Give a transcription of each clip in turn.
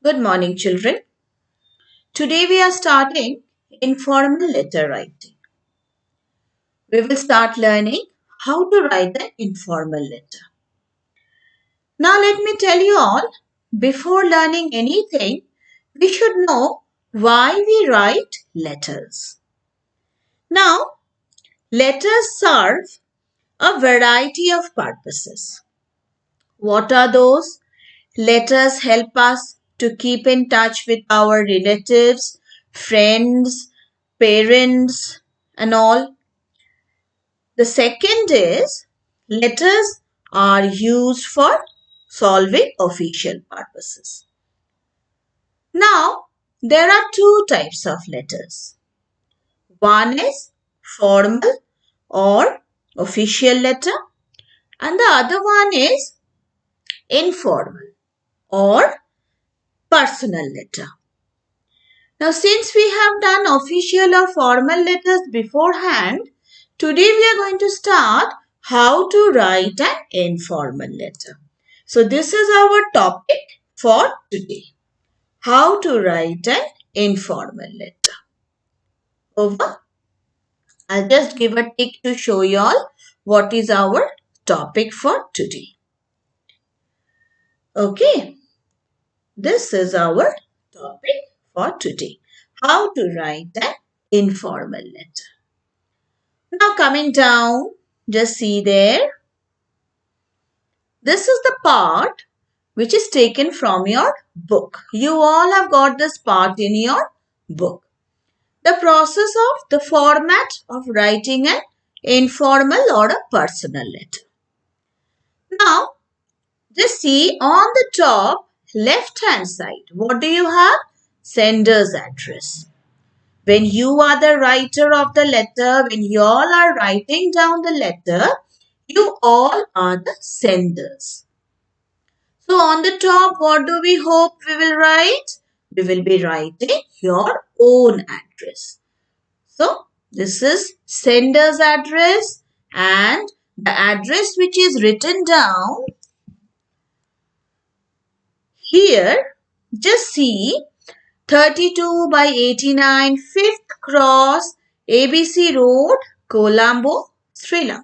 Good morning, children. Today we are starting informal letter writing. We will start learning how to write an informal letter. Now, let me tell you all, before learning anything, we should know why we write letters. Now, letters serve a variety of purposes. What are those? Letters help us to keep in touch with our relatives, friends, parents, and all. The second is letters are used for solving official purposes. Now, there are two types of letters. One is formal or official letter, and the other one is informal or personal letter. Now, since we have done official or formal letters beforehand, today we are going to start how to write an informal letter. So, this is our topic for today. How to write an informal letter. Over. I'll just give a tick to show you all what is our topic for today. Okay. This is our topic for today. How to write an informal letter. Now coming down, just see there. This is the part which is taken from your book. You all have got this part in your book. The process of the format of writing an informal or a personal letter. Now, just see on the top left hand side, what do you have? Sender's address. When you are the writer of the letter, when you all are writing down the letter, you all are the senders. So on the top, what do we hope we will write? We will be writing your own address. So this is sender's address, and the address which is written down here, just see 32 by 89 5th Cross ABC Road, Colombo, Sri Lanka.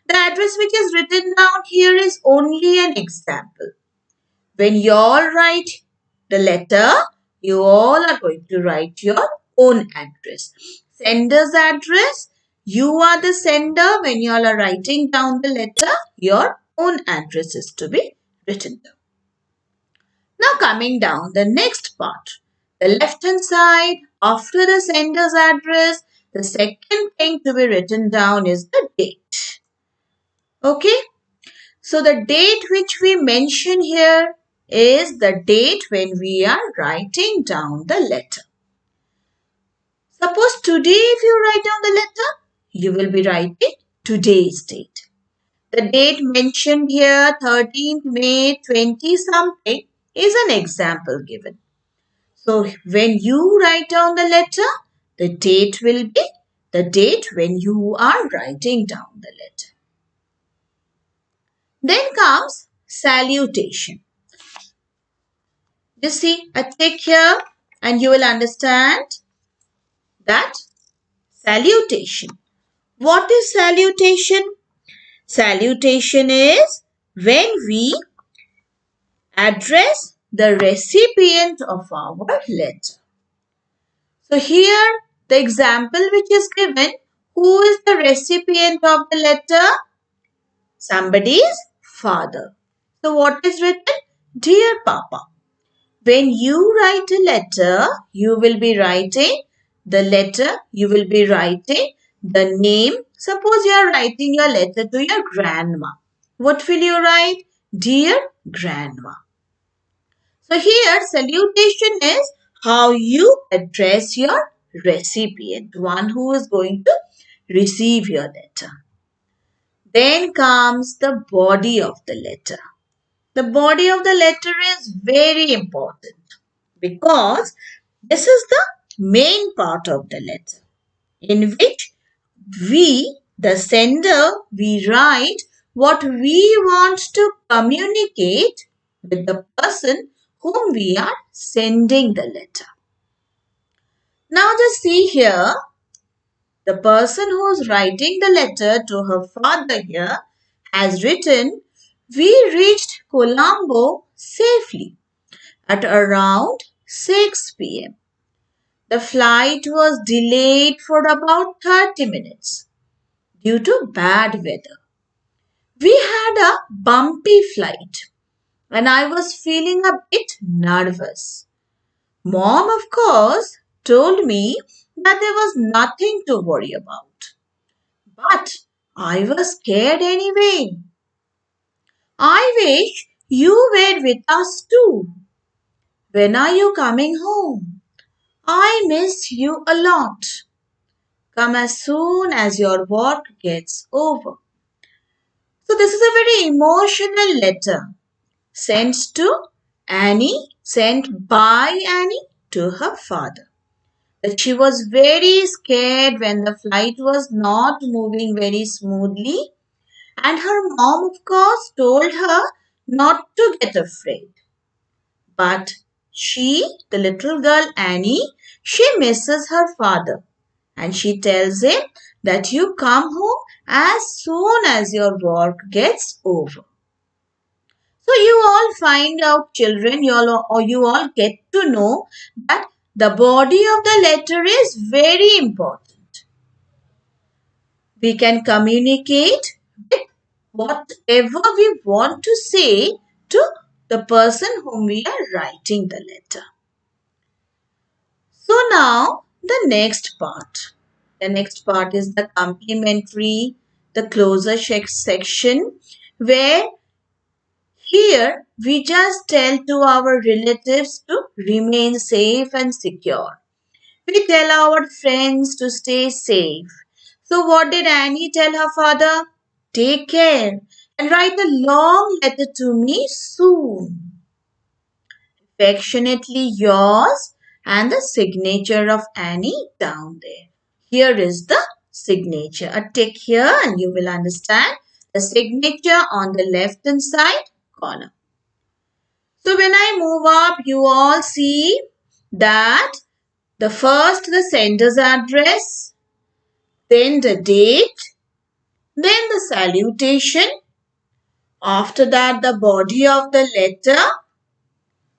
The address which is written down here is only an example. When you all write the letter, you all are going to write your own address. Sender's address, you are the sender. When you all are writing down the letter, your own address is to be written down. Now coming down the next part, the left hand side, after the sender's address, the second thing to be written down is the date. Okay, so the date which we mention here is the date when we are writing down the letter. Suppose today if you write down the letter, you will be writing today's date. The date mentioned here, 13th May 20 something, is an example given. So when you write down the letter, the date will be the date when you are writing down the letter. Then comes salutation. You see a tick here and you will understand that salutation. What is salutation? Salutation is when we address the recipient of our letter. So here the example which is given, who is the recipient of the letter? Somebody's father. So what is written? Dear Papa. When you write a letter, you will be writing the letter, you will be writing the name. Suppose you are writing your letter to your grandma. What will you write? Dear Grandma. So here salutation is how you address your recipient, one who is going to receive your letter. Then comes the body of the letter. The body of the letter is very important because this is the main part of the letter in which we, the sender, we write what we want to communicate with the person whom we are sending the letter. Now just see here, the person who is writing the letter to her father here has written, "We reached Colombo safely at around 6 p.m. The flight was delayed for about 30 minutes due to bad weather. We had a bumpy flight and I was feeling a bit nervous. Mom, of course, told me that there was nothing to worry about. But I was scared anyway. I wish you were with us too. When are you coming home? I miss you a lot. Come as soon as your work gets over." So this is a very emotional letter sent to sent by Annie to her father. That she was very scared when the flight was not moving very smoothly, and her mom, of course, told her not to get afraid. But the little girl Annie, she misses her father and she tells him that you come home as soon as your work gets over. So you all find out, children, you all get to know that the body of the letter is very important. We can communicate with whatever we want to say to the person whom we are writing the letter. So now the next part. The next part is the complementary, the closer section, where here we just tell to our relatives to remain safe and secure. We tell our friends to stay safe. So what did Annie tell her father? Take care and write a long letter to me soon. Affectionately yours, and the signature of Annie down there. Here is the signature. A tick here and you will understand the signature on the left hand side corner. So when I move up, you all see that the sender's address, then the date, then the salutation, after that the body of the letter,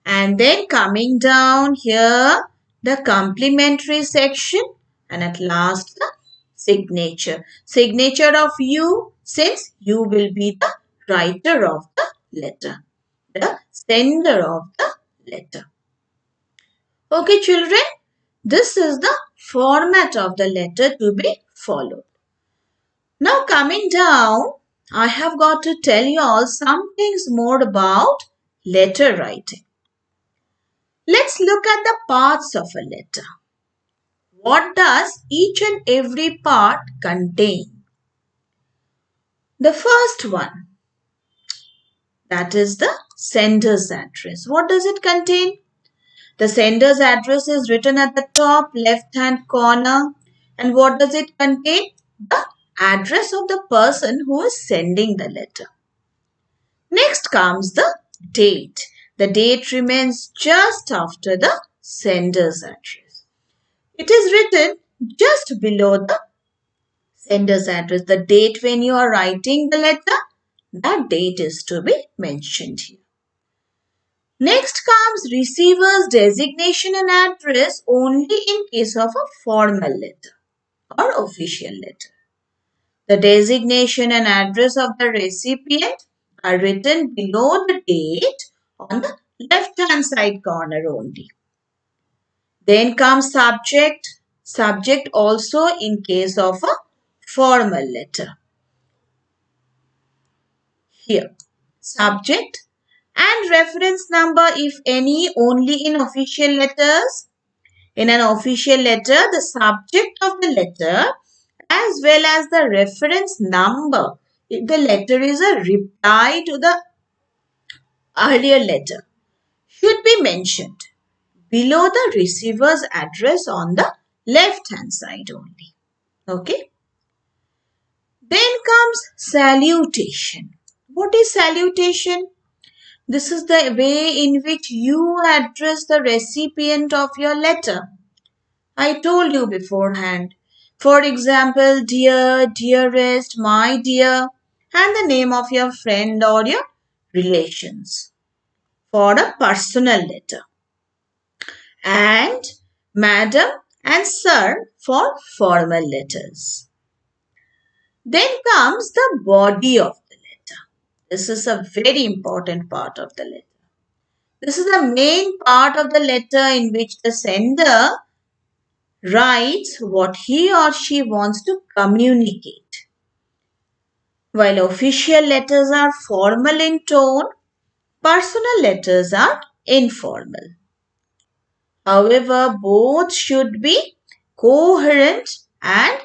and then coming down here the complimentary section, and at last the signature. Signature of you, since you will be the writer of the letter, the sender of the letter. Okay, children, this is the format of the letter to be followed. Now coming down, I have got to tell you all some things more about letter writing. Let's look at the parts of a letter. What does each and every part contain? The first one, that is the sender's address. What does it contain? The sender's address is written at the top left hand corner. And what does it contain? The address of the person who is sending the letter. Next comes the date. The date remains just after the sender's address. It is written just below the sender's address. The date when you are writing the letter, that date is to be mentioned here. Next comes receiver's designation and address only in case of a formal letter or official letter. The designation and address of the recipient are written below the date on the left-hand side corner only. Then comes subject. Subject also in case of a formal letter. Here, subject and reference number, if any, only in official letters. In an official letter, the subject of the letter as well as the reference number, if the letter is a reply to the earlier letter, should be mentioned below the receiver's address on the left hand side only. Okay. Then comes salutation. What is salutation? This is the way in which you address the recipient of your letter. I told you beforehand. For example, dear, dearest, my dear, and the name of your friend or your relations for a personal letter. And madam and sir for formal letters. Then comes the body of the letter. This is a very important part of the letter. This is the main part of the letter in which the sender writes what he or she wants to communicate. While official letters are formal in tone, personal letters are informal. However, both should be coherent and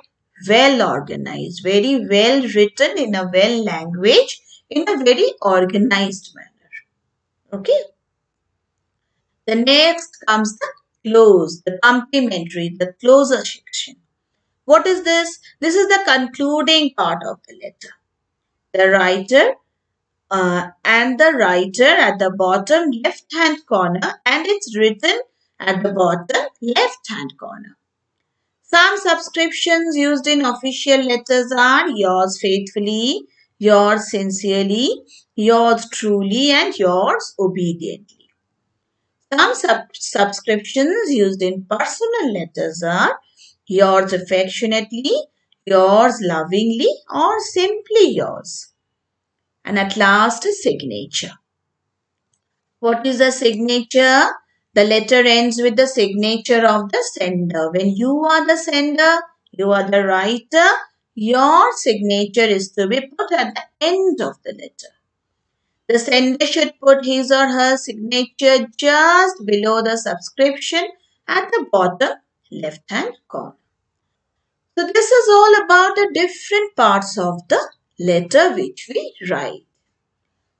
well organized, very well written in a well language, in a very organized manner. Okay. The next comes the close, the complimentary, the closer section. What is this? This is the concluding part of the letter. The writer and the writer at the bottom left hand corner, and it's written at the bottom left hand corner. Some subscriptions used in official letters are yours faithfully, yours sincerely, yours truly, and yours obediently. Some subscriptions used in personal letters are yours affectionately, yours lovingly, or simply yours. And at last, a signature. What is a signature? The letter ends with the signature of the sender. When you are the sender, you are the writer, your signature is to be put at the end of the letter. The sender should put his or her signature just below the subscription at the bottom left hand corner. So this is all about the different parts of the letter which we write.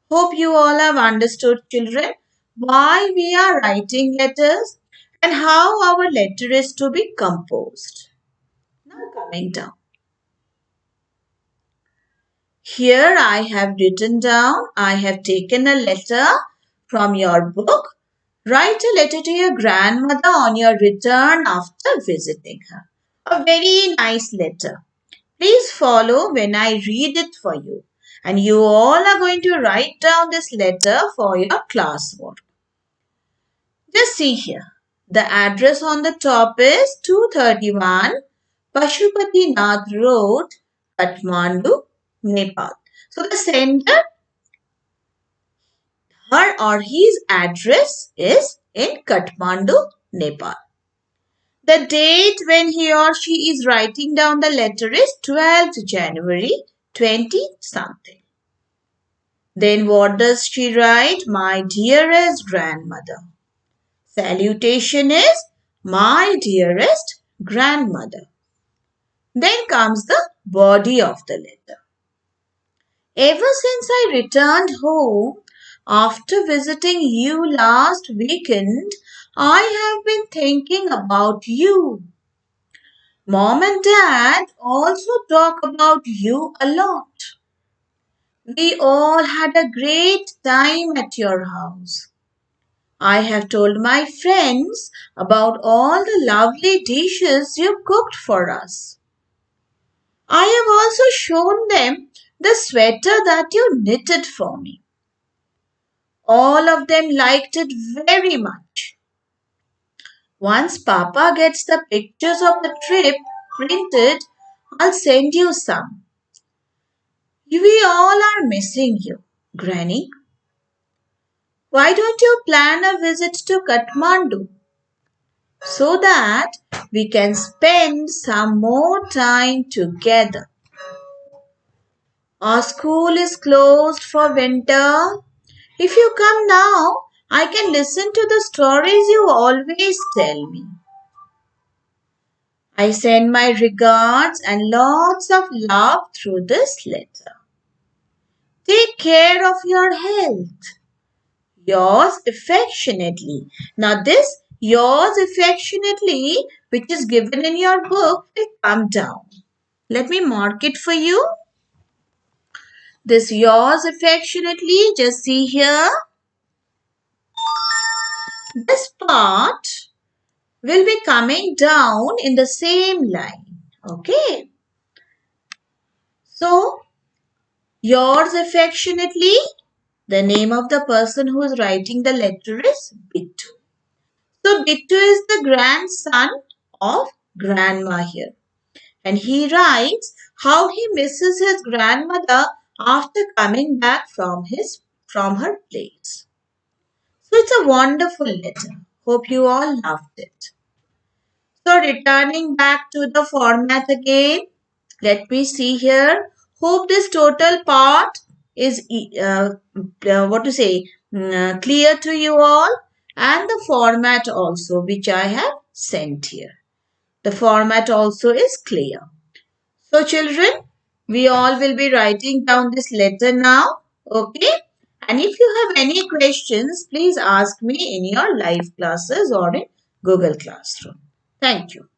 Hope you all have understood, children, why we are writing letters and how our letter is to be composed. Now coming down. Here I have written down, I have taken a letter from your book. Write a letter to your grandmother on your return after visiting her. A very nice letter. Please follow when I read it for you. And you all are going to write down this letter for your classwork. Just see here. The address on the top is 231 Pashupati Nath Road, Kathmandu, Nepal. So the sender, her or his address is in Kathmandu, Nepal. The date when he or she is writing down the letter is 12th January 20 something. Then what does she write? My dearest grandmother. Salutation is my dearest grandmother. Then comes the body of the letter. Ever since I returned home after visiting you last weekend, I have been thinking about you. Mom and Dad also talk about you a lot. We all had a great time at your house. I have told my friends about all the lovely dishes you cooked for us. I have also shown them the sweater that you knitted for me. All of them liked it very much. Once Papa gets the pictures of the trip printed, I'll send you some. We all are missing you, Granny. Why don't you plan a visit to Kathmandu so that we can spend some more time together? Our school is closed for winter. If you come now, I can listen to the stories you always tell me. I send my regards and lots of love through this letter. Take care of your health. Yours affectionately. Now this yours affectionately, which is given in your book, will come down. Let me mark it for you. This yours affectionately, just see here. This part will be coming down in the same line. Okay. So, yours affectionately, the name of the person who is writing the letter is Bittu. So, Bittu is the grandson of grandma here. And he writes how he misses his grandmother after coming back from her place. So, it's a wonderful letter. Hope you all loved it. So, returning back to the format again, let me see here. Hope this total part is clear to you all, and the format also which I have sent here. The format also is clear. So children, we all will be writing down this letter now. Okay. And if you have any questions, please ask me in your live classes or in Google Classroom. Thank you.